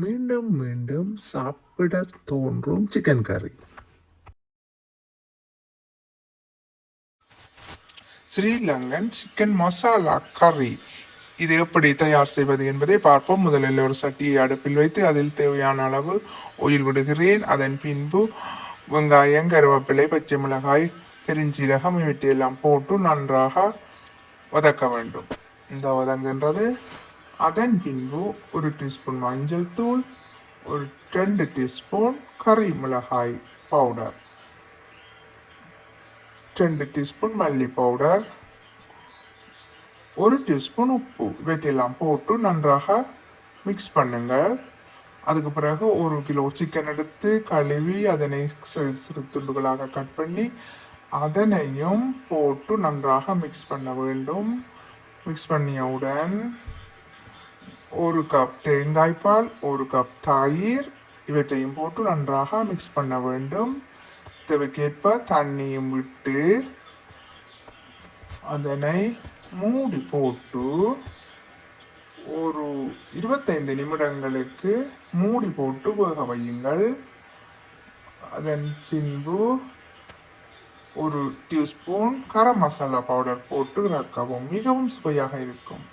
மீண்டும் மீண்டும் சாப்பிட தோன்றும் சிக்கன் கறி. ஸ்ரீலங்கன் சிக்கன் மசாலா கறி. இது எப்படி தயார் செய்வது என்பதை பார்ப்போம். முதலில் ஒரு சட்டியை அடுப்பில் வைத்து அதில் தேவையான அளவு ஆயில் விடுகிறேன். அதன் பின்பு வெங்காயம், கருவேப்பிலை, பச்சை மிளகாய், பெருஞ்சீரகம் இவற்றையெல்லாம் போட்டு நன்றாக வதக்க வேண்டும். இந்த வதங்குன்றது. அதன் பின்பு ஒரு டீஸ்பூன் மஞ்சள் தூள், ஒரு 2 டீஸ்பூன் கறி மிளகாய் பவுடர், 2 டீஸ்பூன் மல்லி பவுடர், 1 டீஸ்பூன் உப்பு, இவற்றையெல்லாம் போட்டு நன்றாக மிக்ஸ் பண்ணுங்கள். அதுக்கு பிறகு 1 கிலோ சிக்கன் எடுத்து கழுவி அதனை சிறு துண்டுகளாக கட் பண்ணி அதனையும் போட்டு நன்றாக மிக்ஸ் பண்ண வேண்டும். மிக்ஸ் பண்ணியவுடன் 1 கப் தேங்காய்பால், 1 கப் தயிர் இவற்றையும் போட்டு நன்றாக மிக்ஸ் பண்ண வேண்டும். தேவைக்கேற்ப தண்ணியும் விட்டு அதனை மூடி போட்டு ஒரு 25 நிமிடங்களுக்கு மூடி போட்டு வேக வையுங்கள். அதன் பின்பு 1 டீஸ்பூன் கரம் மசாலா பவுடர் போட்டு இறக்கவும். மிகவும் சுவையாக இருக்கும்.